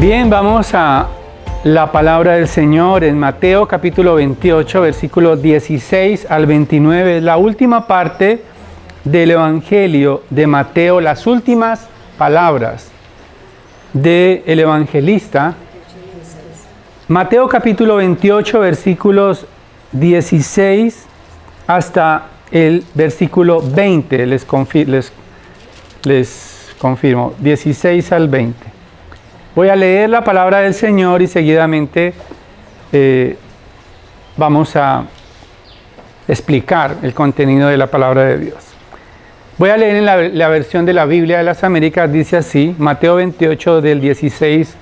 Bien, vamos a la palabra del Señor en Mateo capítulo 28, versículos 16 al 29. Es la última parte del Evangelio de Mateo, las últimas palabras del evangelista. Mateo capítulo 28, versículos 16 hasta el versículo 20. Les confirmo, 16 al 20. Voy a leer la palabra del Señor y seguidamente vamos a explicar el contenido de la palabra de Dios. Voy a leer en la versión de la Biblia de las Américas, dice así, Mateo 28 del 16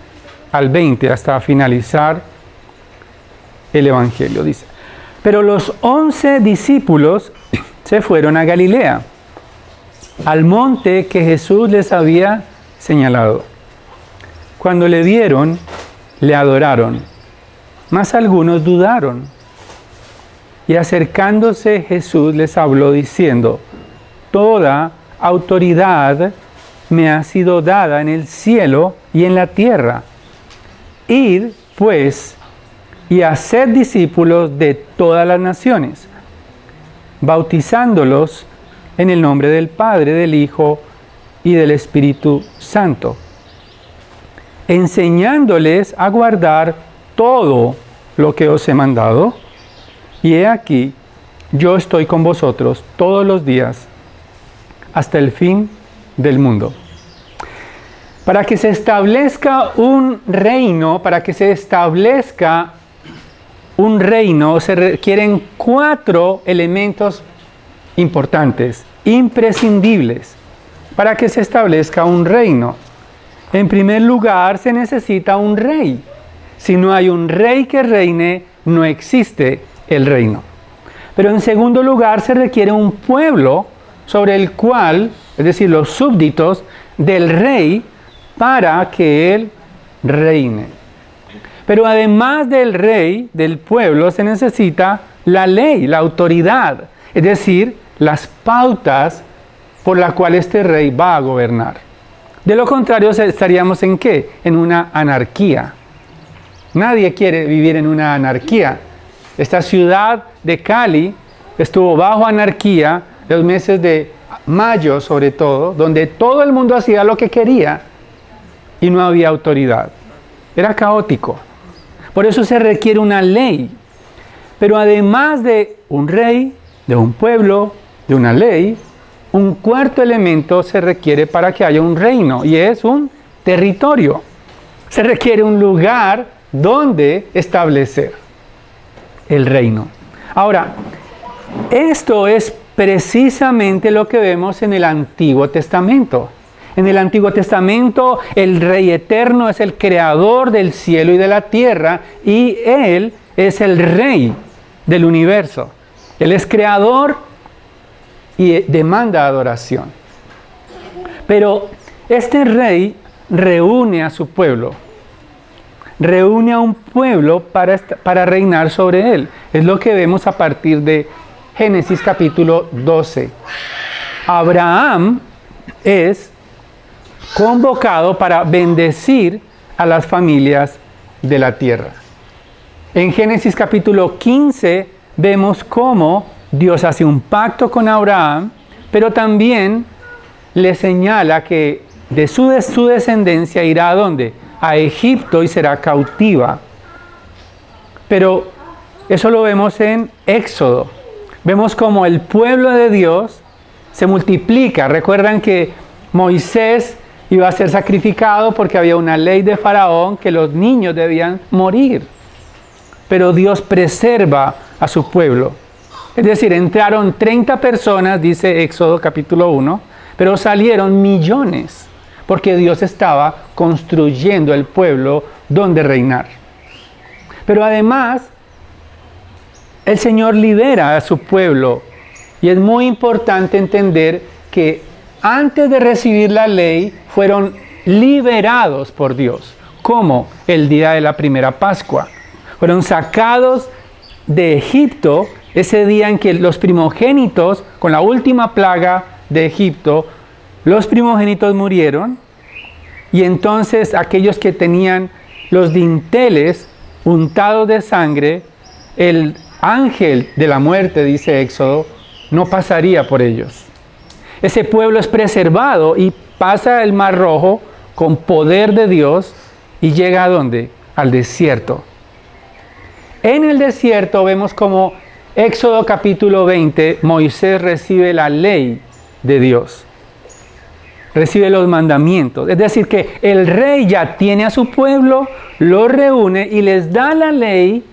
al 20 hasta finalizar el Evangelio. Dice, pero los 11 discípulos se fueron a Galilea, al monte que Jesús les había señalado. Cuando le vieron, le adoraron, mas algunos dudaron. Y acercándose Jesús les habló diciendo, toda autoridad me ha sido dada en el cielo y en la tierra. Id, pues, y haced discípulos de todas las naciones, bautizándolos en el nombre del Padre, del Hijo y del Espíritu Santo, enseñándoles a guardar todo lo que os he mandado. Y he aquí, yo estoy con vosotros todos los días hasta el fin del mundo. Para que se establezca un reino, se requieren 4 elementos importantes, imprescindibles, para que se establezca un reino. En primer lugar, se necesita un rey. Si no hay un rey que reine, no existe el reino. Pero en segundo lugar, se requiere un pueblo sobre el cual, es decir, los súbditos del rey, para que él reine. Pero además del rey, del pueblo, se necesita la ley, la autoridad, es decir, las pautas por las cuales este rey va a gobernar. De lo contrario, estaríamos ¿en qué? En una anarquía. Nadie quiere vivir en una anarquía. Esta ciudad de Cali estuvo bajo anarquía los meses de mayo, sobre todo, donde todo el mundo hacía lo que quería y no había autoridad. Era caótico. Por eso se requiere una ley. Pero además de un rey, de un pueblo, de una ley, un cuarto elemento se requiere para que haya un reino, y es un territorio. Se requiere un lugar donde establecer el reino. Ahora, esto es precisamente lo que vemos en el Antiguo Testamento. En el Antiguo Testamento, el Rey Eterno es el creador del cielo y de la tierra, y Él es el Rey del universo. Él es creador y demanda adoración. Pero este rey reúne a su pueblo, reúne a un pueblo para reinar sobre él. Es lo que vemos a partir de Génesis capítulo 12. Abraham es convocado para bendecir a las familias de la tierra. En Génesis capítulo 15 vemos cómo Dios hace un pacto con Abraham, pero también le señala que de su descendencia irá ¿a dónde? A Egipto y será cautiva. Pero eso lo vemos en Éxodo. Vemos como el pueblo de Dios se multiplica. Recuerdan que Moisés iba a ser sacrificado porque había una ley de Faraón que los niños debían morir. Pero Dios preserva a su pueblo. Es decir, entraron 30 personas, dice Éxodo capítulo 1, pero salieron millones, porque Dios estaba construyendo el pueblo donde reinar. Pero además, el Señor libera a su pueblo, y es muy importante entender que antes de recibir la ley, fueron liberados por Dios, como el día de la primera Pascua. Fueron sacados de Egipto, ese día en que los primogénitos, con la última plaga de Egipto, los primogénitos murieron, y entonces aquellos que tenían los dinteles untados de sangre, el ángel de la muerte, dice Éxodo, no pasaría por ellos. Ese pueblo es preservado y pasa el Mar Rojo con poder de Dios y llega ¿a dónde? Al desierto. En el desierto vemos como Éxodo capítulo 20, Moisés recibe la ley de Dios. Recibe los mandamientos. Es decir, que el rey ya tiene a su pueblo, lo reúne y les da la ley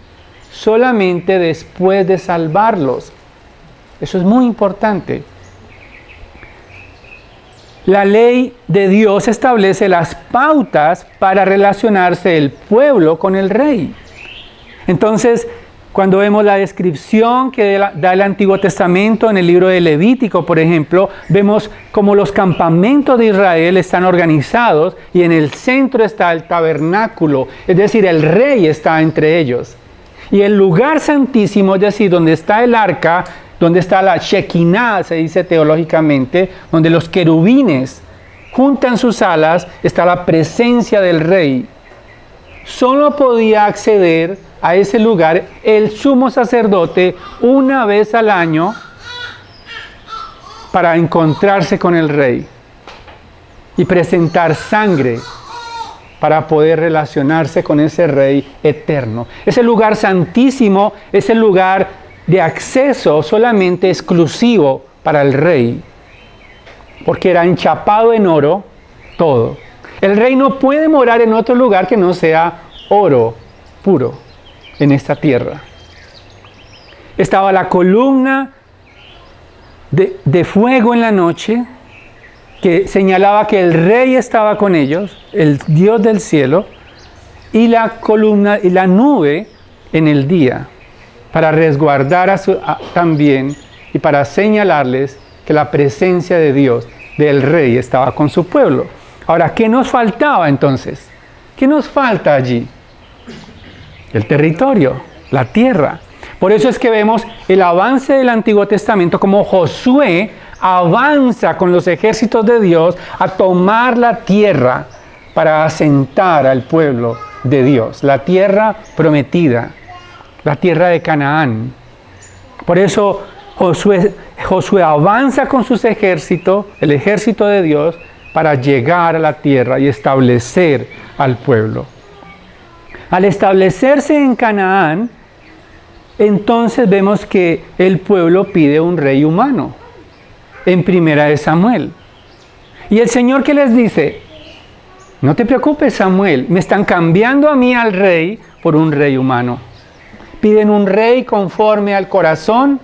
solamente después de salvarlos. Eso es muy importante. La ley de Dios establece las pautas para relacionarse el pueblo con el rey. Entonces, cuando vemos la descripción que da el Antiguo Testamento en el libro de Levítico, por ejemplo, vemos cómo los campamentos de Israel están organizados y en el centro está el tabernáculo, es decir, el rey está entre ellos. Y el lugar santísimo, es decir, donde está el arca, donde está la Shekinah, se dice teológicamente, donde los querubines juntan sus alas, está la presencia del rey. Solo podía acceder a ese lugar el sumo sacerdote una vez al año para encontrarse con el rey y presentar sangre para poder relacionarse con ese rey eterno. Ese lugar santísimo es el lugar de acceso solamente exclusivo para el rey, porque era enchapado en oro todo. El rey no puede morar en otro lugar que no sea oro puro en esta tierra. Estaba la columna de fuego en la noche que señalaba que el rey estaba con ellos, el Dios del cielo, y la columna y la nube en el día, para resguardar también y para señalarles que la presencia de Dios, del rey, estaba con su pueblo. Ahora, ¿qué nos faltaba entonces? ¿Qué nos falta allí? El territorio, la tierra. Por eso es que vemos el avance del Antiguo Testamento, como Josué avanza con los ejércitos de Dios a tomar la tierra para asentar al pueblo de Dios, la tierra prometida, la tierra de Canaán. Por eso Josué avanza con sus ejércitos, el ejército de Dios, para llegar a la tierra y establecer al pueblo. Al establecerse en Canaán, entonces vemos que el pueblo pide un rey humano, en Primera de Samuel. Y el Señor, ¿qué les dice? No te preocupes, Samuel, me están cambiando a mí al rey por un rey humano. Piden un rey conforme al corazón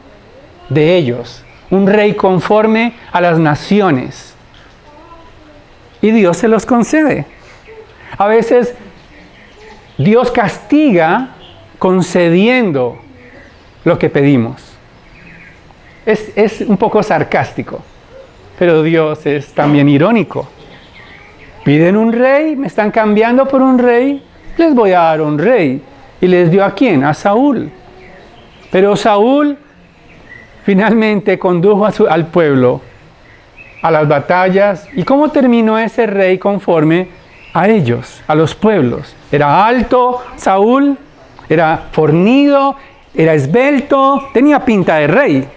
de ellos, un rey conforme a las naciones. Y Dios se los concede. A veces Dios castiga concediendo lo que pedimos. Es un poco sarcástico, pero Dios es también irónico. Piden un rey, me están cambiando por un rey, les voy a dar un rey. ¿Y les dio a quién? A Saúl. Pero Saúl finalmente condujo al pueblo a las batallas. ¿Y cómo terminó ese rey conforme a ellos, a los pueblos? Era alto Saúl, era fornido, era esbelto, tenía pinta de rey,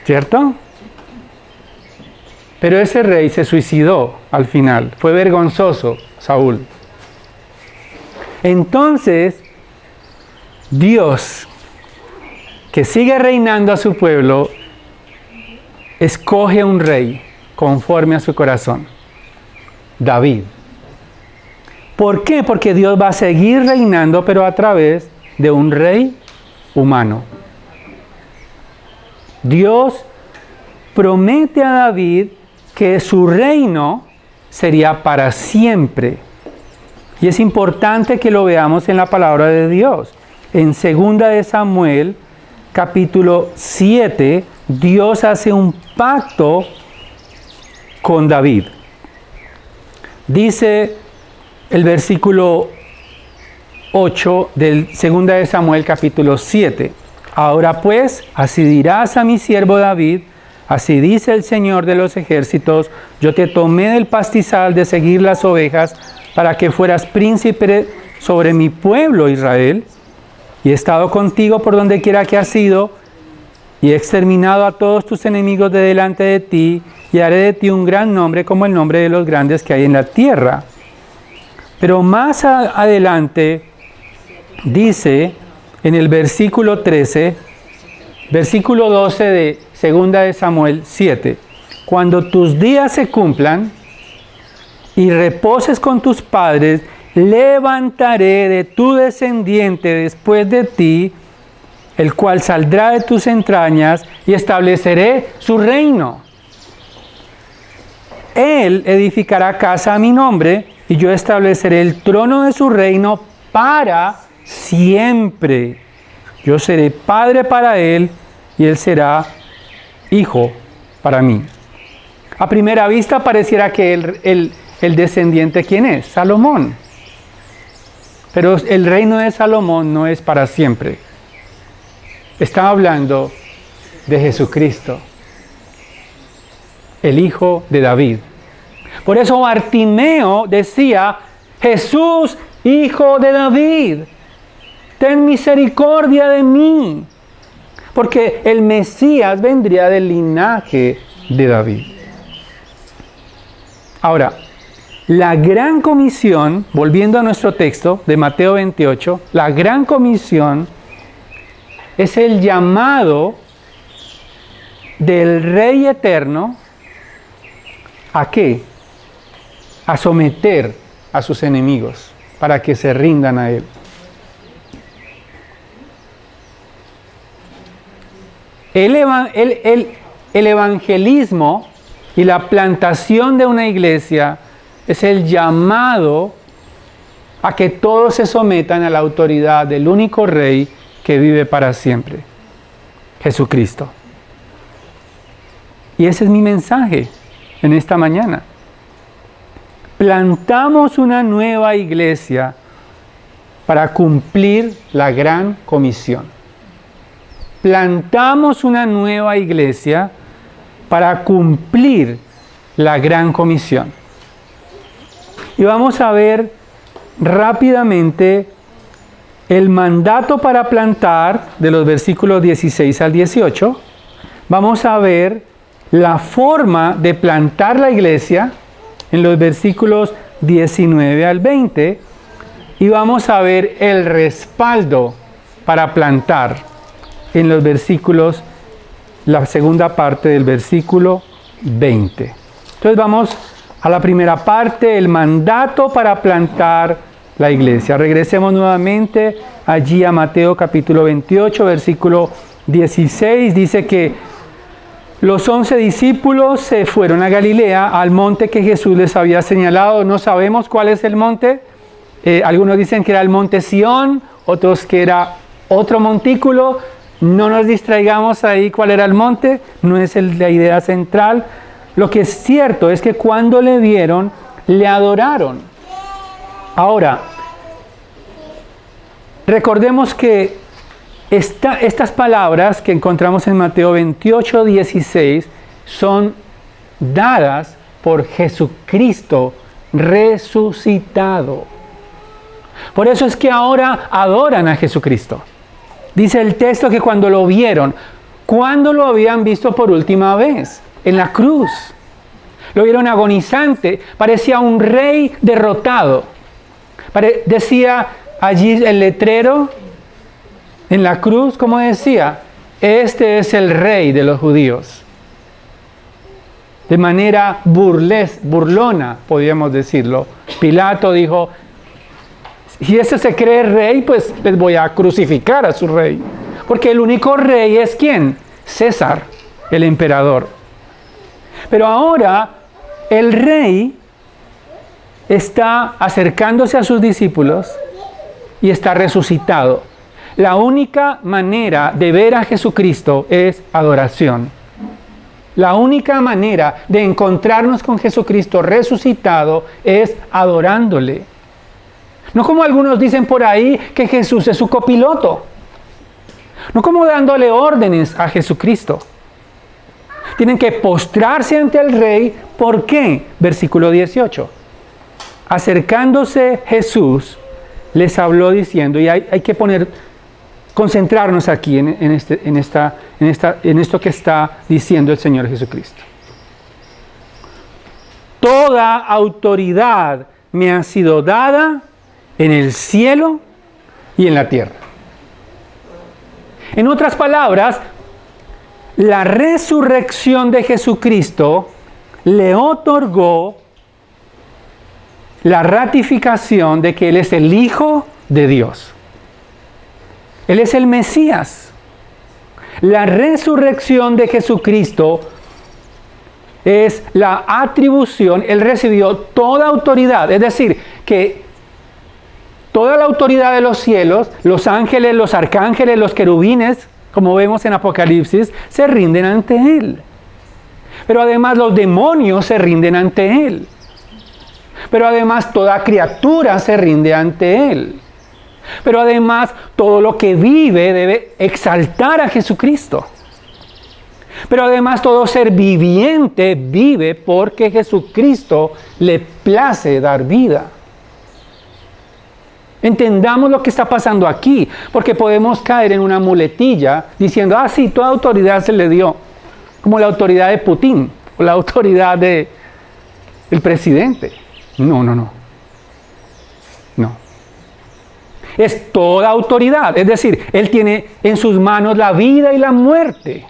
¿cierto? Pero ese rey se suicidó al final, fue vergonzoso Saúl. Entonces, Dios, que sigue reinando a su pueblo, escoge un rey conforme a su corazón, David. ¿Por qué? Porque Dios va a seguir reinando, pero a través de un rey humano. Dios promete a David que su reino sería para siempre. Y es importante que lo veamos en la palabra de Dios. En 2 de Samuel, capítulo 7, Dios hace un pacto con David. Dice el versículo 8 del 2 de Samuel, capítulo 7. Ahora pues, así dirás a mi siervo David, así dice el Señor de los ejércitos, yo te tomé del pastizal de seguir las ovejas para que fueras príncipe sobre mi pueblo Israel, y he estado contigo por donde quiera que has ido, y he exterminado a todos tus enemigos de delante de ti, y haré de ti un gran nombre como el nombre de los grandes que hay en la tierra. Pero más adelante dice en el versículo 13, versículo 12 de 2 de Samuel 7, cuando tus días se cumplan y reposes con tus padres, levantaré de tu descendiente después de ti, el cual saldrá de tus entrañas, y estableceré su reino. Él edificará casa a mi nombre, y yo estableceré el trono de su reino para siempre. Yo seré padre para él, y él será hijo para mí. A primera vista pareciera que el descendiente, ¿quién es? Salomón. Pero el reino de Salomón no es para siempre. Está hablando de Jesucristo, el hijo de David. Por eso Bartimeo decía: Jesús, hijo de David, ten misericordia de mí. Porque el Mesías vendría del linaje de David. Ahora, la gran comisión, volviendo a nuestro texto de Mateo 28, la gran comisión es el llamado del Rey Eterno ¿a qué? A someter a sus enemigos para que se rindan a Él. El evangelismo y la plantación de una iglesia es el llamado a que todos se sometan a la autoridad del único Rey que vive para siempre, Jesucristo. Y ese es mi mensaje en esta mañana. Plantamos una nueva iglesia para cumplir la gran comisión. Plantamos una nueva iglesia para cumplir la gran comisión. Y vamos a ver rápidamente el mandato para plantar de los versículos 16 al 18. Vamos a ver la forma de plantar la iglesia en los versículos 19 al 20. Y vamos a ver el respaldo para plantar en los versículos, la segunda parte del versículo 20. Entonces vamos a la primera parte, el mandato para plantar la iglesia. Regresemos nuevamente allí a Mateo capítulo 28, versículo 16. Dice que los 11 discípulos se fueron a Galilea, al monte que Jesús les había señalado. No sabemos cuál es el monte. Algunos dicen que era el monte Sión, otros que era otro montículo. No nos distraigamos ahí cuál era el monte, no es la idea central. Lo que es cierto es que cuando le vieron, le adoraron. Ahora, recordemos que estas palabras que encontramos en Mateo 28, 16 son dadas por Jesucristo resucitado. Por eso es que ahora adoran a Jesucristo. Dice el texto que cuando lo vieron, ¿cuándo lo habían visto por última vez? En la cruz. Lo vieron agonizante, parecía un rey derrotado. Decía allí el letrero en la cruz, ¿cómo decía? Este es el rey de los judíos. De manera burlona, podríamos decirlo. Pilato dijo: si ese se cree rey, pues les voy a crucificar a su rey. Porque el único rey es ¿quién? César, el emperador. Pero ahora el rey está acercándose a sus discípulos y está resucitado. La única manera de ver a Jesucristo es adoración. La única manera de encontrarnos con Jesucristo resucitado es adorándole. No como algunos dicen por ahí que Jesús es su copiloto. No como dándole órdenes a Jesucristo. Tienen que postrarse ante el Rey. ¿Por qué? Versículo 18. acercándose Jesús, les habló diciendo, y hay que concentrarnos aquí en esto que está diciendo el Señor Jesucristo. Toda autoridad me ha sido dada en el cielo y en la tierra. En otras palabras, la resurrección de Jesucristo le otorgó la ratificación de que Él es el Hijo de Dios. Él es el Mesías. La resurrección de Jesucristo es la atribución, Él recibió toda autoridad, es decir, que toda la autoridad de los cielos, los ángeles, los arcángeles, los querubines, como vemos en Apocalipsis, se rinden ante Él. Pero además los demonios se rinden ante Él. Pero además toda criatura se rinde ante Él. Pero además todo lo que vive debe exaltar a Jesucristo. Pero además todo ser viviente vive porque Jesucristo le place dar vida. Entendamos lo que está pasando aquí, porque podemos caer en una muletilla diciendo, sí, toda autoridad se le dio, como la autoridad de Putin o la autoridad del presidente. No. Es toda autoridad, es decir, Él tiene en sus manos la vida y la muerte.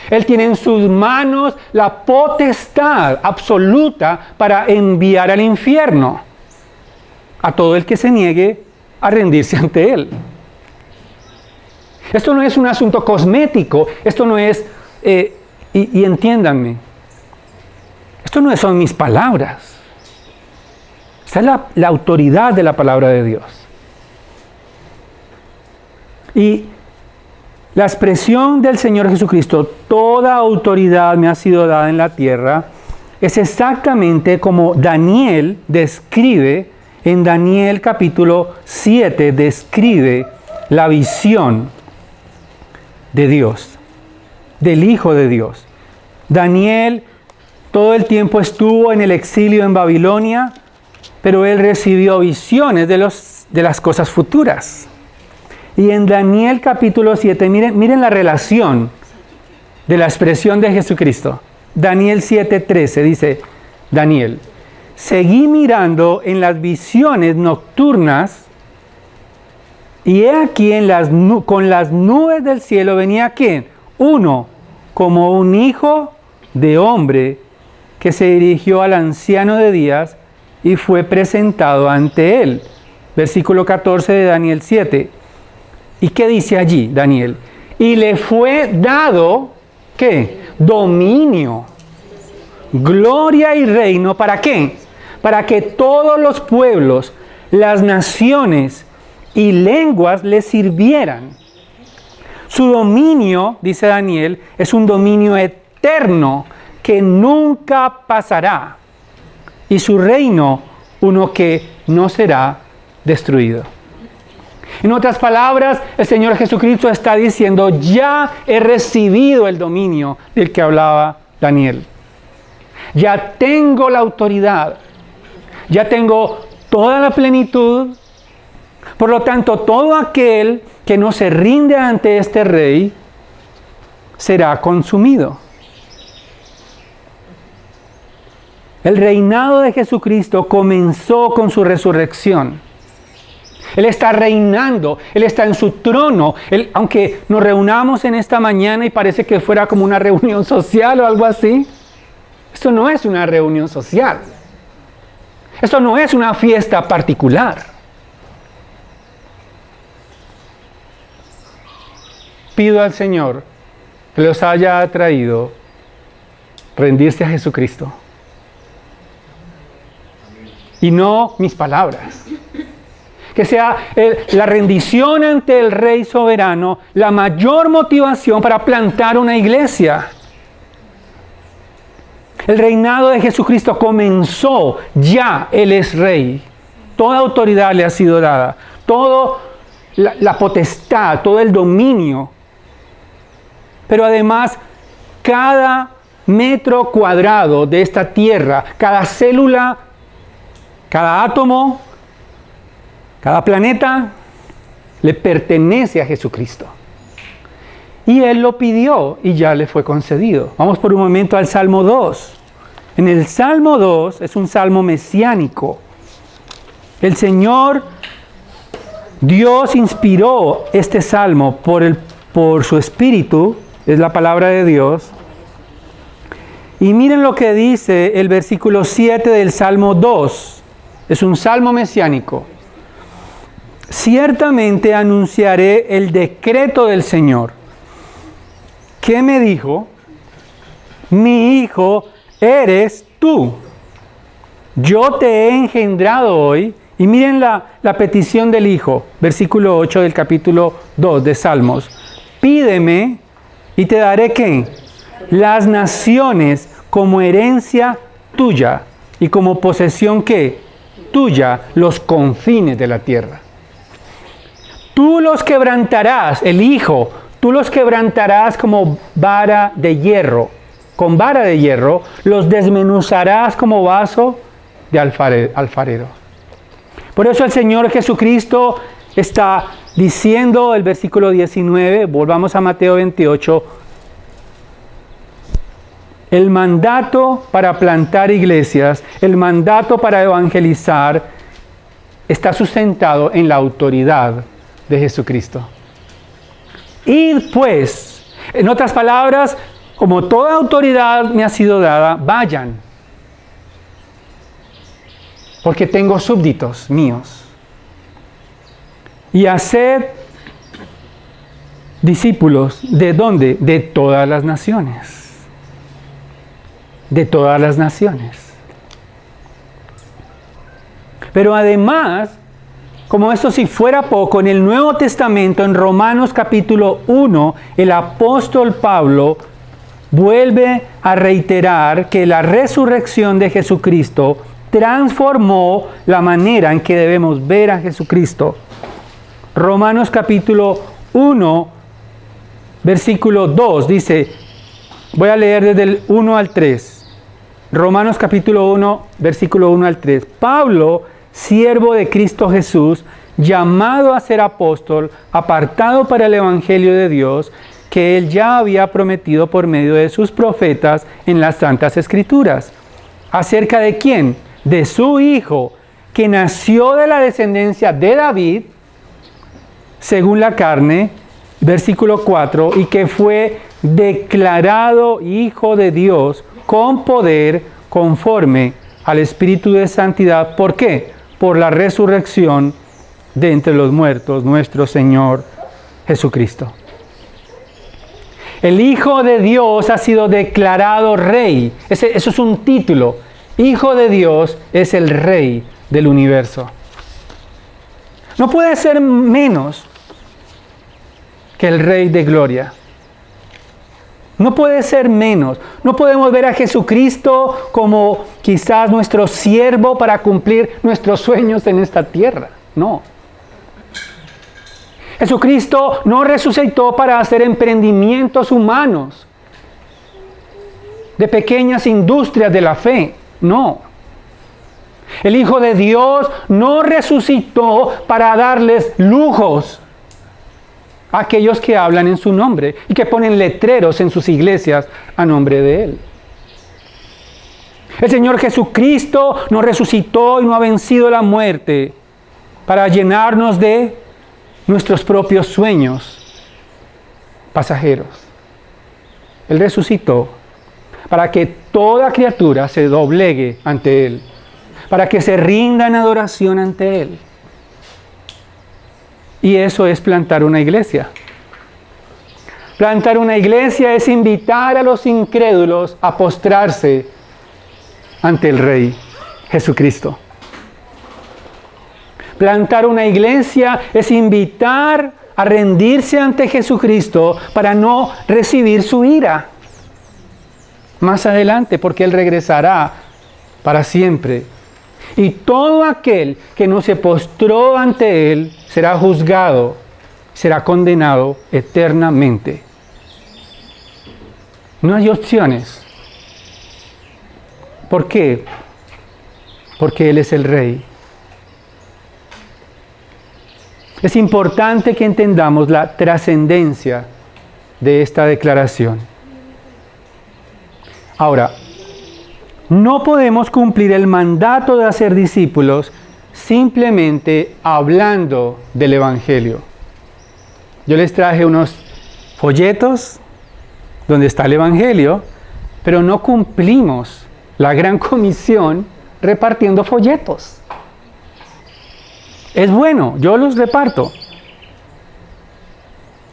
Él tiene en sus manos la potestad absoluta para enviar al infierno a todo el que se niegue a rendirse ante Él. Esto no es un asunto cosmético, esto no es, y entiéndanme, esto no son mis palabras. Esta es la autoridad de la palabra de Dios. Y la expresión del Señor Jesucristo, toda autoridad me ha sido dada en la tierra, es exactamente como Daniel describe, en Daniel capítulo 7, describe la visión de Dios, del Hijo de Dios. Daniel todo el tiempo estuvo en el exilio en Babilonia, pero él recibió visiones de las cosas futuras. Y en Daniel capítulo 7, miren la relación de la expresión de Jesucristo. Daniel 7:13 dice, Daniel, seguí mirando en las visiones nocturnas, y he aquí con las nubes del cielo venía ¿quién? Uno, como un hijo de hombre, que se dirigió al anciano de días y fue presentado ante él. Versículo 14 de Daniel 7. ¿Y qué dice allí, Daniel? Y le fue dado, ¿qué? Dominio, gloria y reino, ¿para qué? Para que todos los pueblos, las naciones y lenguas le sirvieran. Su dominio, dice Daniel, es un dominio eterno que nunca pasará. Y su reino, uno que no será destruido. En otras palabras, el Señor Jesucristo está diciendo, ya he recibido el dominio del que hablaba Daniel. Ya tengo la autoridad. Ya tengo toda la plenitud. Por lo tanto, todo aquel que no se rinde ante este rey será consumido. El reinado de Jesucristo comenzó con su resurrección. Él está reinando, Él está en su trono. Aunque nos reunamos en esta mañana y parece que fuera como una reunión social o algo así, esto no es una reunión social. Esto no es una fiesta particular. Pido al Señor que los haya atraído rendirse a Jesucristo. Y no mis palabras. Que sea la rendición ante el Rey soberano la mayor motivación para plantar una iglesia. El reinado de Jesucristo comenzó, ya Él es Rey. Toda autoridad le ha sido dada. Toda la potestad, todo el dominio. Pero además, cada metro cuadrado de esta tierra, cada célula Cada átomo, cada planeta le pertenece a Jesucristo. Y Él lo pidió y ya le fue concedido. Vamos por un momento al Salmo 2. En el Salmo 2 es un salmo mesiánico. El Señor, Dios inspiró este salmo por su Espíritu, es la palabra de Dios. Y miren lo que dice el versículo 7 del Salmo 2. Es un salmo mesiánico. Ciertamente anunciaré el decreto del Señor. ¿Qué me dijo? Mi hijo eres tú. Yo te he engendrado hoy. Y miren la petición del hijo. Versículo 8 del capítulo 2 de Salmos. Pídeme y te daré ¿qué? Las naciones como herencia tuya. Y como posesión ¿qué? Tuya, los confines de la tierra. Tú los quebrantarás, el hijo, tú los quebrantarás como vara de hierro. Con vara de hierro los desmenuzarás como vaso de alfarero. Por eso el Señor Jesucristo está diciendo el versículo 19, volvamos a Mateo 28, el mandato para plantar iglesias, el mandato para evangelizar, está sustentado en la autoridad de Jesucristo. Id pues, en otras palabras, como toda autoridad me ha sido dada, vayan, porque tengo súbditos míos. Y haced discípulos, ¿de dónde? De todas las naciones. De todas las naciones. Pero además, como esto si fuera poco, en el Nuevo Testamento, en Romanos capítulo 1, el apóstol Pablo vuelve a reiterar que la resurrección de Jesucristo transformó la manera en que debemos ver a Jesucristo. Romanos capítulo 1, versículo 2, dice, voy a leer desde el 1 al 3. Romanos capítulo 1, versículo 1 al 3. Pablo, siervo de Cristo Jesús, llamado a ser apóstol, apartado para el evangelio de Dios, que él ya había prometido por medio de sus profetas en las Santas Escrituras. ¿Acerca de quién? De su Hijo, que nació de la descendencia de David, según la carne, versículo 4, y que fue declarado Hijo de Dios con poder conforme al Espíritu de Santidad. ¿Por qué? Por la resurrección de entre los muertos, nuestro Señor Jesucristo. El Hijo de Dios ha sido declarado Rey. Eso es un título. Hijo de Dios es el Rey del universo. No puede ser menos que el Rey de Gloria. No puede ser menos. No podemos ver a Jesucristo como quizás nuestro siervo para cumplir nuestros sueños en esta tierra. No. Jesucristo no resucitó para hacer emprendimientos humanos de pequeñas industrias de la fe. No. El Hijo de Dios no resucitó para darles lujos a aquellos que hablan en su nombre y que ponen letreros en sus iglesias a nombre de Él. El Señor Jesucristo no resucitó y no ha vencido la muerte para llenarnos de nuestros propios sueños pasajeros. Él resucitó para que toda criatura se doblegue ante Él, para que se rinda en adoración ante Él. Y eso es plantar una iglesia. Plantar una iglesia es invitar a los incrédulos a postrarse ante el Rey Jesucristo. Plantar una iglesia es invitar a rendirse ante Jesucristo para no recibir su ira más adelante, porque Él regresará para siempre. Y todo aquel que no se postró ante Él será juzgado, será condenado eternamente. No hay opciones. ¿Por qué? porque Él es el Rey. Es importante que entendamos la trascendencia de esta declaración. Ahora, no podemos cumplir el mandato de hacer discípulos simplemente hablando del Evangelio. Yo les traje unos folletos donde está el Evangelio, pero no cumplimos la gran comisión repartiendo folletos. Es bueno, yo los reparto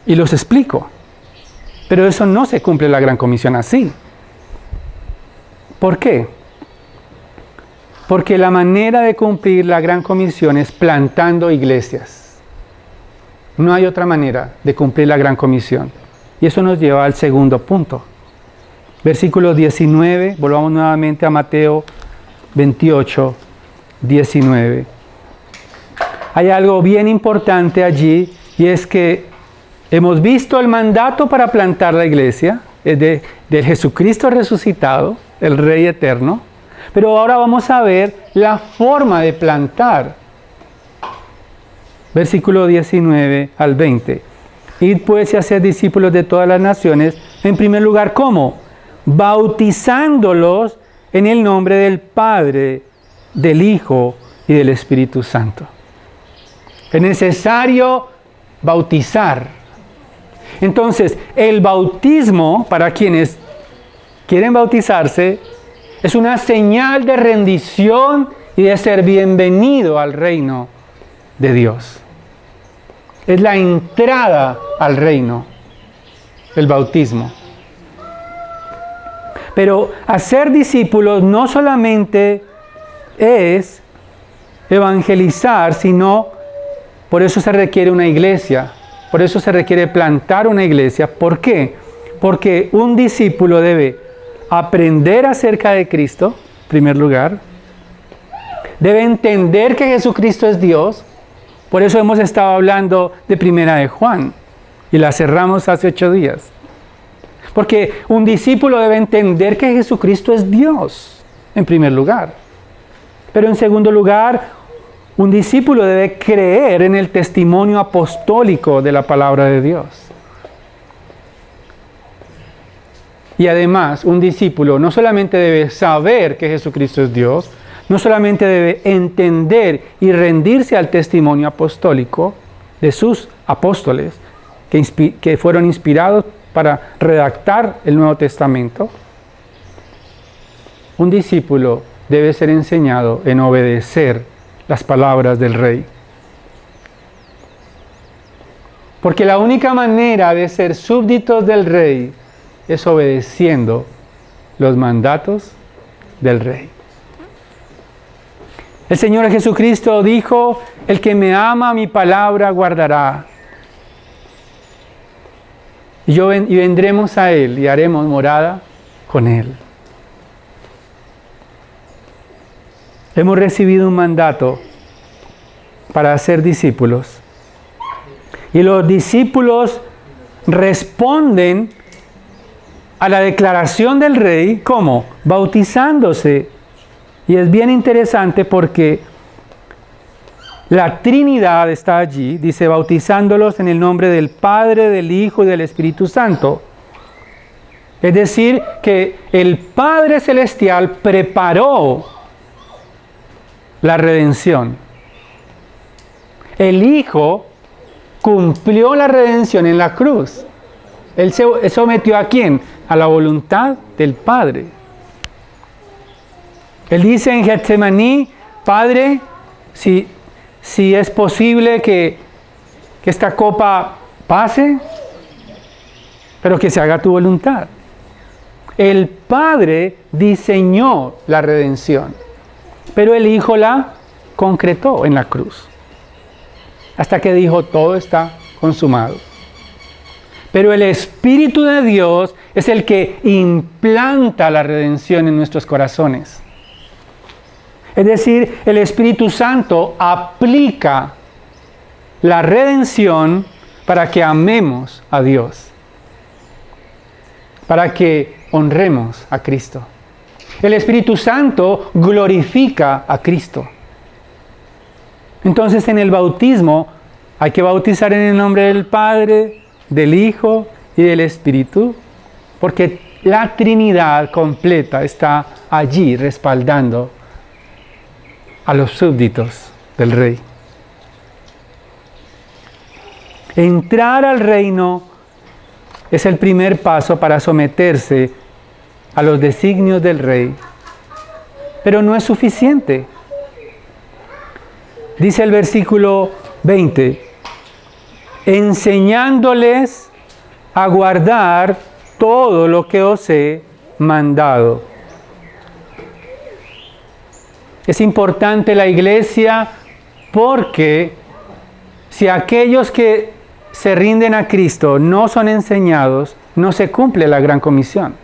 y los explico, pero eso no se cumple la gran comisión así. ¿Por qué? Porque la manera de cumplir la gran comisión es plantando iglesias. No hay otra manera de cumplir la gran comisión. Y eso nos lleva al segundo punto. Versículo 19, volvamos nuevamente a Mateo 28, 19. Hay algo bien importante allí, y es que hemos visto el mandato para plantar la iglesia, es de Jesucristo resucitado, el Rey eterno, pero ahora vamos a ver la forma de plantar. Versículo 19 al 20. Id pues y haced discípulos de todas las naciones, en primer lugar, ¿cómo? Bautizándolos en el nombre del Padre, del Hijo y del Espíritu Santo. Es necesario bautizar. Entonces, el bautismo, para quienes quieren bautizarse, es una señal de rendición y de ser bienvenido al reino de Dios. Es la entrada al reino, el bautismo. Pero hacer discípulos no solamente es evangelizar, sino por eso se requiere una iglesia, por eso se requiere plantar una iglesia. ¿Por qué? Porque un discípulo debe aprender acerca de Cristo, en primer lugar. Debe entender que Jesucristo es Dios. Por eso hemos estado hablando de Primera de Juan y la cerramos hace 8 días. Porque un discípulo debe entender que Jesucristo es Dios, en primer lugar. Pero en segundo lugar, un discípulo debe creer en el testimonio apostólico de la palabra de Dios. Y además, un discípulo no solamente debe saber que Jesucristo es Dios, no solamente debe entender y rendirse al testimonio apostólico de sus apóstoles, que fueron inspirados para redactar el Nuevo Testamento. Un discípulo debe ser enseñado en obedecer las palabras del Rey. Porque la única manera de ser súbditos del Rey es obedeciendo los mandatos del Rey. El Señor Jesucristo dijo: el que me ama, mi palabra guardará. Y vendremos a Él y haremos morada con Él. Hemos recibido un mandato para hacer discípulos. Y los discípulos responden a la declaración del Rey, ¿cómo? Bautizándose. Y es bien interesante porque la Trinidad está allí, dice, bautizándolos en el nombre del Padre, del Hijo y del Espíritu Santo. Es decir, que el Padre Celestial preparó la redención. El Hijo cumplió la redención en la cruz. Él se sometió ¿a quién? A la voluntad del Padre. Él dice en Getsemaní: Padre, si es posible que esta copa pase, pero que se haga tu voluntad. El Padre diseñó la redención, pero el Hijo la concretó en la cruz, hasta que dijo: todo está consumado. Pero el Espíritu de Dios es el que implanta la redención en nuestros corazones. Es decir, el Espíritu Santo aplica la redención para que amemos a Dios, para que honremos a Cristo. El Espíritu Santo glorifica a Cristo. Entonces en el bautismo hay que bautizar en el nombre del Padre, del Hijo y del Espíritu, porque la Trinidad completa está allí respaldando a los súbditos del Rey. Entrar al reino es el primer paso para someterse a los designios del Rey, pero no es suficiente. Dice el versículo 20, enseñándoles a guardar todo lo que os he mandado. Es importante la iglesia porque si aquellos que se rinden a Cristo no son enseñados, no se cumple la gran comisión.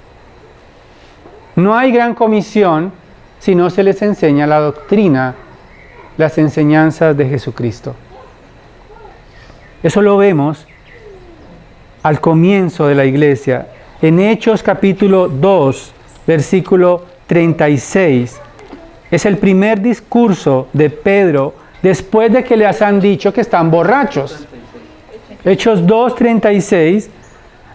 No hay gran comisión si no se les enseña la doctrina, las enseñanzas de Jesucristo. Eso lo vemos al comienzo de la iglesia. En Hechos capítulo 2, versículo 36, es el primer discurso de Pedro después de que les han dicho que están borrachos. Hechos 2, 36,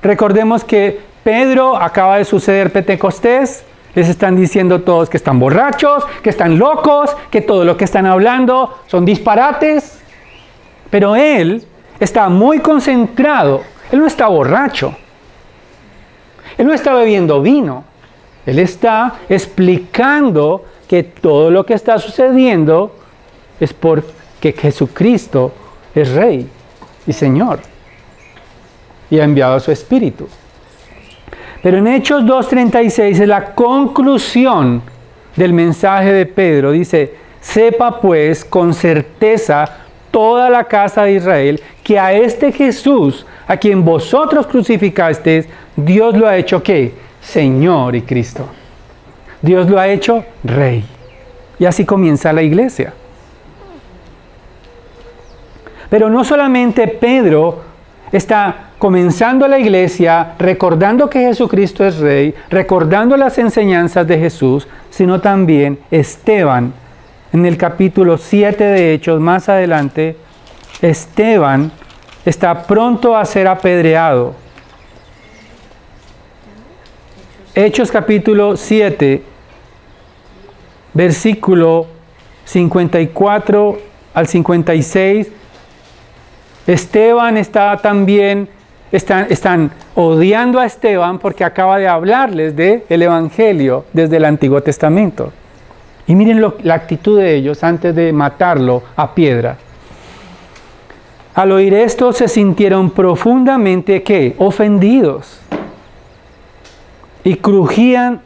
recordemos que Pedro acaba de suceder Pentecostés, les están diciendo todos que están borrachos, que están locos, que todo lo que están hablando son disparates, pero él está muy concentrado, él no está borracho. Él no está bebiendo vino. Él está explicando que todo lo que está sucediendo es porque Jesucristo es Rey y Señor. Y ha enviado a su Espíritu. Pero en Hechos 2:36 es la conclusión del mensaje de Pedro. Dice, sepa pues con certeza toda la casa de Israel que a este Jesús, a quien vosotros crucificasteis, Dios lo ha hecho ¿qué? Señor y Cristo. Dios lo ha hecho Rey. Y así comienza la iglesia. Pero no solamente Pedro está comenzando la iglesia recordando que Jesucristo es Rey, recordando las enseñanzas de Jesús, sino también Esteban. En el capítulo 7 de Hechos, más adelante, Esteban está pronto a ser apedreado. Hechos capítulo 7, versículo 54 al 56. Esteban está también, están odiando a Esteban porque acaba de hablarles del Evangelio desde el Antiguo Testamento. Y miren la actitud de ellos antes de matarlo a piedra. Al oír esto se sintieron profundamente ¿qué? Ofendidos. Y crujían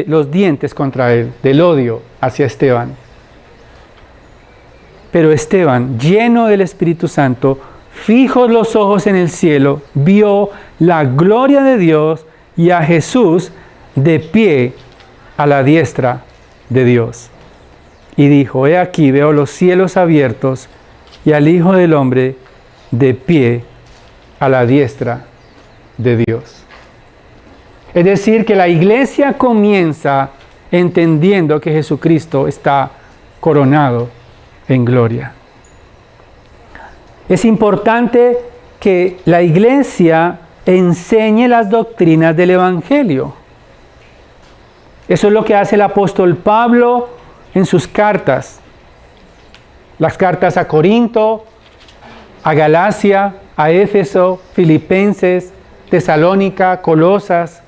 los dientes contra él, del odio hacia Esteban. Pero Esteban, lleno del Espíritu Santo, fijos los ojos en el cielo, vio la gloria de Dios y a Jesús de pie a la diestra de Dios. Y dijo, he aquí, veo los cielos abiertos y al Hijo del Hombre de pie a la diestra de Dios. Es decir, que la iglesia comienza entendiendo que Jesucristo está coronado en gloria. Es importante que la iglesia enseñe las doctrinas del Evangelio. Eso es lo que hace el apóstol Pablo en sus cartas. Las cartas a Corinto, a Galacia, a Éfeso, Filipenses, Tesalónica, Colosas.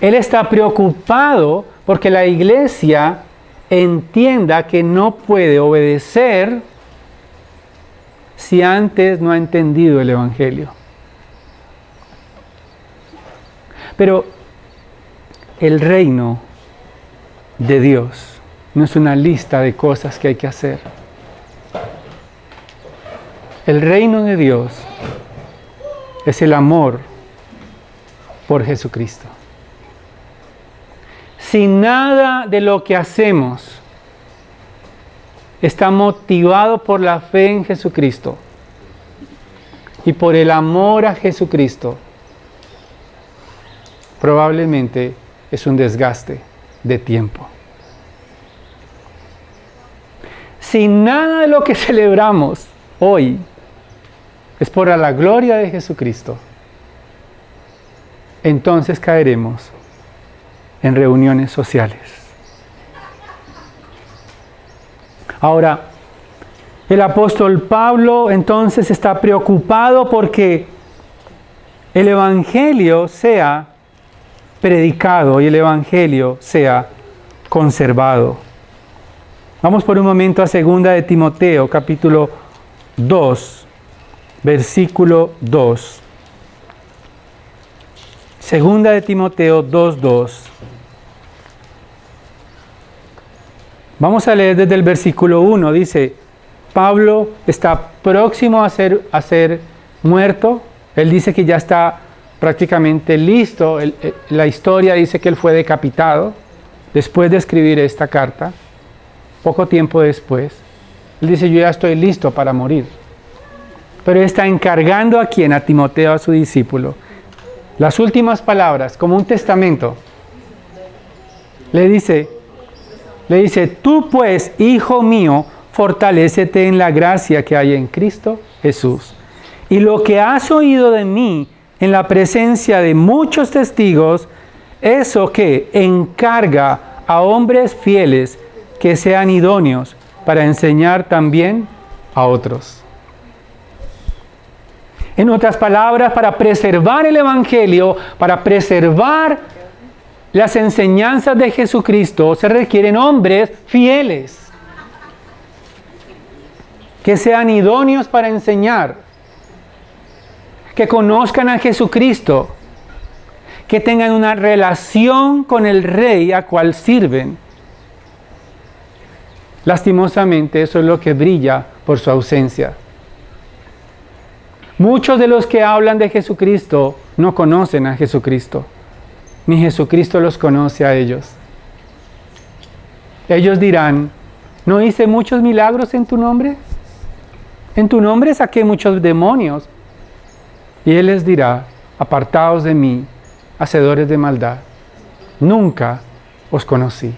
Él está preocupado porque la iglesia entienda que no puede obedecer si antes no ha entendido el Evangelio. Pero el reino de Dios no es una lista de cosas que hay que hacer. El reino de Dios es el amor por Jesucristo. Si nada de lo que hacemos está motivado por la fe en Jesucristo y por el amor a Jesucristo, probablemente es un desgaste de tiempo. Si nada de lo que celebramos hoy es por la gloria de Jesucristo, entonces caeremos en reuniones sociales. Ahora, el apóstol Pablo entonces está preocupado porque el Evangelio sea predicado y el Evangelio sea conservado. Vamos por un momento a 2 de Timoteo, capítulo 2, versículo 2. 2 de Timoteo 2:2. Vamos a leer desde el versículo 1. Dice, Pablo está próximo a ser muerto. Él dice que ya está prácticamente listo. La historia dice que él fue decapitado después de escribir esta carta. Poco tiempo después, él dice, yo ya estoy listo para morir. Pero él está encargando a ¿quién? A Timoteo, a su discípulo. Las últimas palabras, como un testamento. Le dice, tú pues, hijo mío, fortalécete en la gracia que hay en Cristo Jesús. Y lo que has oído de mí en la presencia de muchos testigos, eso que encarga a hombres fieles que sean idóneos para enseñar también a otros. En otras palabras, para preservar el Evangelio, para preservar las enseñanzas de Jesucristo, se requieren hombres fieles, que sean idóneos para enseñar, que conozcan a Jesucristo, que tengan una relación con el Rey a cual sirven. Lastimosamente, eso es lo que brilla por su ausencia. Muchos de los que hablan de Jesucristo no conocen a Jesucristo, ni Jesucristo los conoce a ellos. Ellos dirán, ¿no hice muchos milagros en tu nombre? En tu nombre saqué muchos demonios. Y Él les dirá, apartaos de mí, hacedores de maldad, nunca os conocí.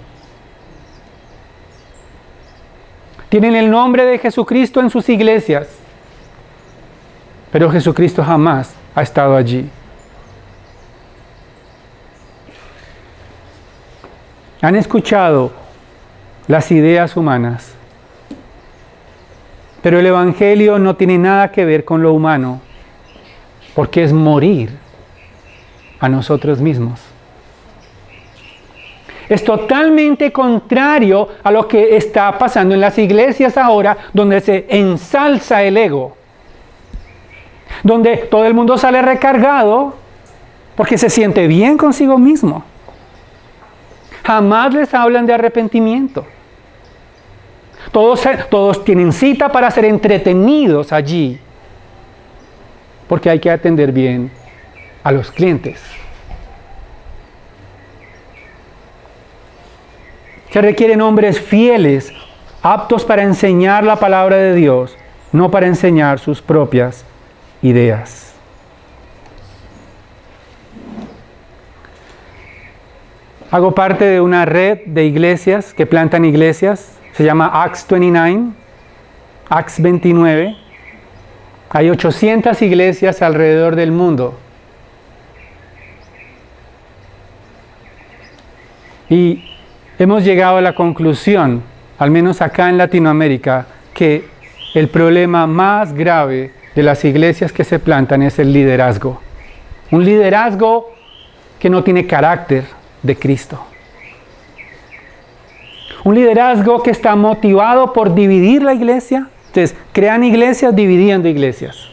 Tienen el nombre de Jesucristo en sus iglesias, pero Jesucristo jamás ha estado allí. Han escuchado las ideas humanas, pero el Evangelio no tiene nada que ver con lo humano, porque es morir a nosotros mismos. Es totalmente contrario a lo que está pasando en las iglesias ahora, donde se ensalza el ego, donde todo el mundo sale recargado porque se siente bien consigo mismo. Jamás les hablan de arrepentimiento. Todos tienen cita para ser entretenidos allí, porque hay que atender bien a los clientes. Se requieren hombres fieles, aptos para enseñar la palabra de Dios, no para enseñar sus propias ideas. Hago parte de una red de iglesias que plantan iglesias, se llama Acts 29, Acts 29. Hay 800 iglesias alrededor del mundo. Y hemos llegado a la conclusión, al menos acá en Latinoamérica, que el problema más grave de las iglesias que se plantan es el liderazgo. Un liderazgo que no tiene carácter de Cristo. Un liderazgo que está motivado por dividir la iglesia. Entonces, crean iglesias dividiendo iglesias.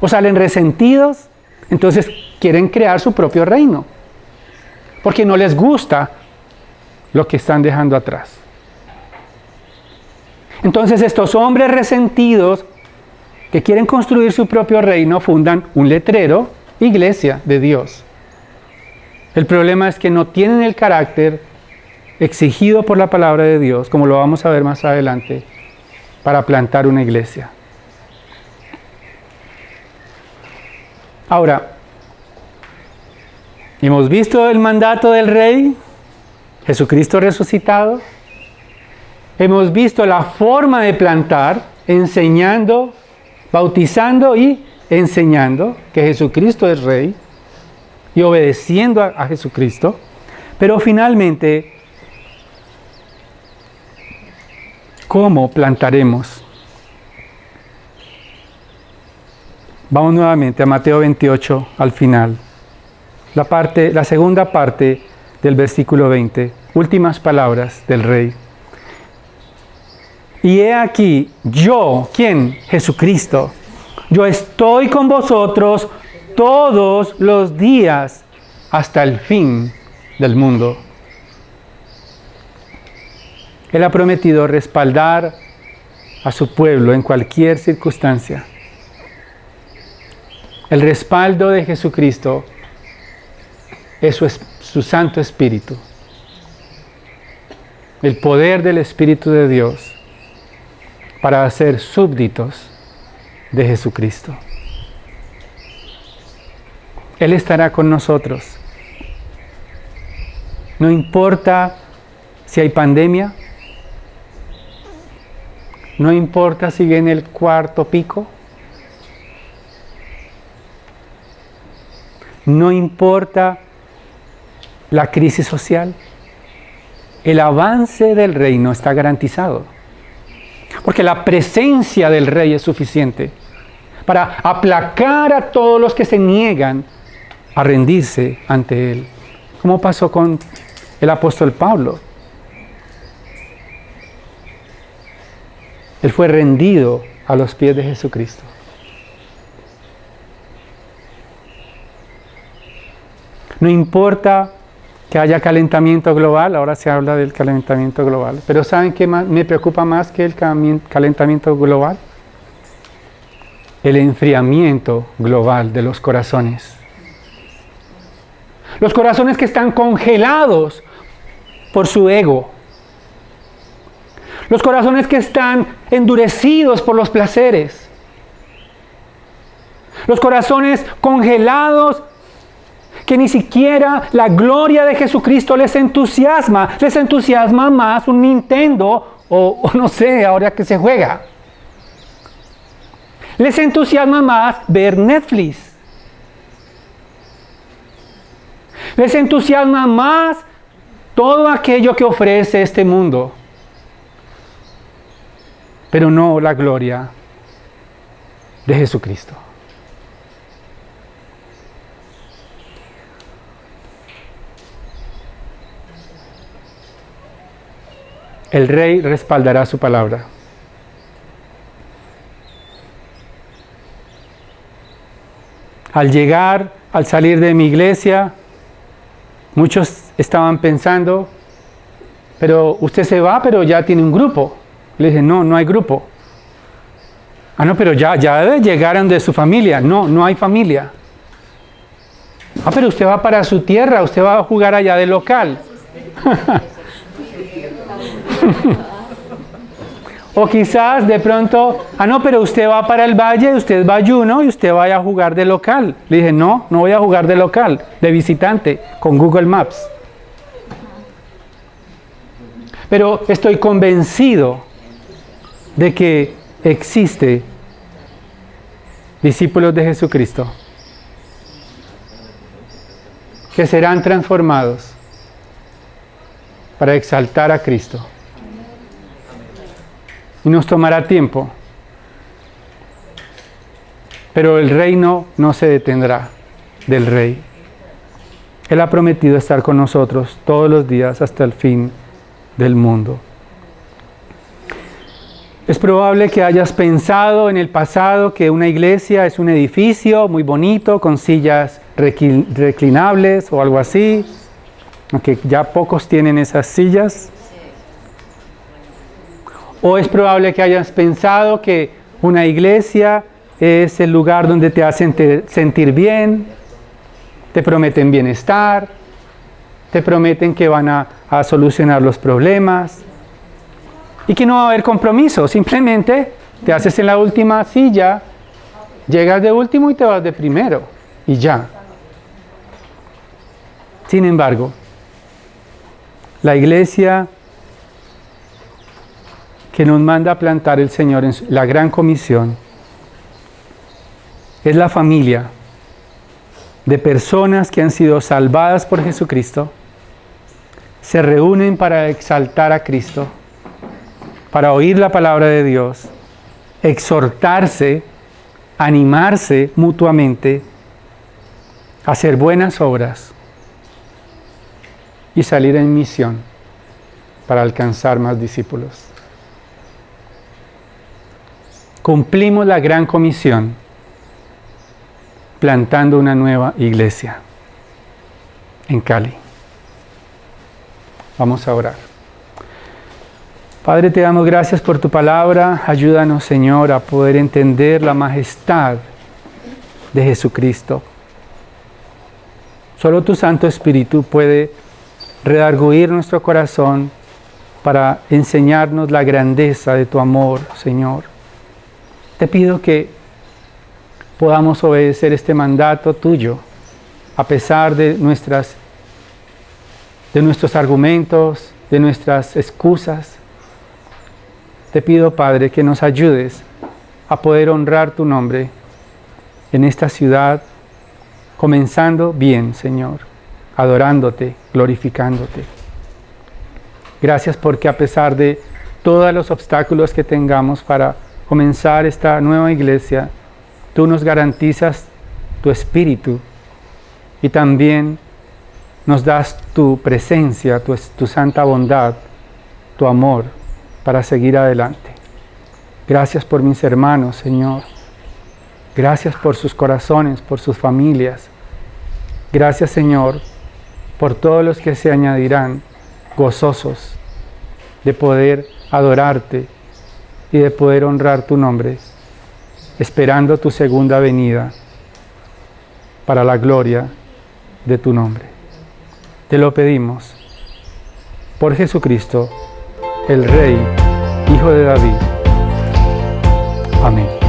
O salen resentidos, entonces quieren crear su propio reino. Porque no les gusta lo que están dejando atrás. Entonces estos hombres resentidos que quieren construir su propio reino fundan un letrero, iglesia de Dios. El problema es que no tienen el carácter exigido por la palabra de Dios, como lo vamos a ver más adelante, para plantar una iglesia. Ahora, hemos visto el mandato del rey, Jesucristo resucitado. Hemos visto la forma de plantar, enseñando, bautizando y enseñando que Jesucristo es Rey y obedeciendo a Jesucristo. Pero finalmente, ¿cómo plantaremos? Vamos nuevamente a Mateo 28 al final. La segunda parte del versículo 20. Últimas palabras del Rey. Y he aquí, yo, ¿quién? Jesucristo. Yo estoy con vosotros todos los días hasta el fin del mundo. Él ha prometido respaldar a su pueblo en cualquier circunstancia. El respaldo de Jesucristo es su Santo Espíritu. El poder del Espíritu de Dios para ser súbditos de Jesucristo. Él estará con nosotros. No importa si hay pandemia, no importa si viene el cuarto pico, no importa la crisis social, el avance del reino está garantizado. Porque la presencia del Rey es suficiente para aplacar a todos los que se niegan a rendirse ante Él. Como pasó con el apóstol Pablo. Él fue rendido a los pies de Jesucristo. No importa que haya calentamiento global, ahora se habla del calentamiento global, pero ¿saben qué me preocupa más que el calentamiento global? El enfriamiento global de los corazones. Los corazones que están congelados por su ego. Los corazones que están endurecidos por los placeres. Los corazones congelados que ni siquiera la gloria de Jesucristo les entusiasma más un Nintendo o no sé, ahora que se juega. Les entusiasma más ver Netflix. Les entusiasma más todo aquello que ofrece este mundo, pero no la gloria de Jesucristo. El Rey respaldará su palabra. Al salir de mi iglesia, muchos estaban pensando, pero usted se va, pero ya tiene un grupo. Le dije, no hay grupo. No, pero ya debe llegar a donde su familia. No hay familia. Pero usted va para su tierra, usted va a jugar allá de local. O quizás de pronto, pero usted va para el valle, usted va a Juno y usted vaya a jugar de local. Le dije, no voy a jugar de local, de visitante, con Google Maps. Pero estoy convencido de que existe discípulos de Jesucristo que serán transformados para exaltar a Cristo. Y nos tomará tiempo. Pero el reino no se detendrá del Rey. Él ha prometido estar con nosotros todos los días hasta el fin del mundo. Es probable que hayas pensado en el pasado que una iglesia es un edificio muy bonito con sillas reclinables o algo así, aunque ya pocos tienen esas sillas. O es probable que hayas pensado que una iglesia es el lugar donde te hacen sentir bien, te prometen bienestar, te prometen que van a solucionar los problemas y que no va a haber compromiso. Simplemente te haces en la última silla, llegas de último y te vas de primero y ya. Sin embargo, La iglesia que nos manda a plantar el Señor en la gran comisión es la familia de personas que han sido salvadas por Jesucristo, se reúnen para exaltar a Cristo, para oír la palabra de Dios, exhortarse, animarse mutuamente, hacer buenas obras y salir en misión para alcanzar más discípulos. Cumplimos la gran comisión plantando una nueva iglesia en Cali. Vamos a orar. Padre, te damos gracias por tu palabra. Ayúdanos, Señor, a poder entender la majestad de Jesucristo. Solo tu Santo Espíritu puede redarguir nuestro corazón para enseñarnos la grandeza de tu amor, Señor. Te pido que podamos obedecer este mandato tuyo, a pesar de nuestros argumentos, de nuestras excusas. Te pido, Padre, que nos ayudes a poder honrar tu nombre en esta ciudad, comenzando bien, Señor, adorándote, glorificándote. Gracias porque a pesar de todos los obstáculos que tengamos para comenzar esta nueva iglesia, tú nos garantizas tu espíritu y también nos das tu presencia, tu santa bondad, tu amor para seguir adelante. Gracias por mis hermanos, Señor. Gracias por sus corazones, por sus familias. Gracias, Señor, por todos los que se añadirán gozosos de poder adorarte y de poder honrar tu nombre, esperando tu segunda venida para la gloria de tu nombre. Te lo pedimos por Jesucristo, el Rey, Hijo de David. Amén.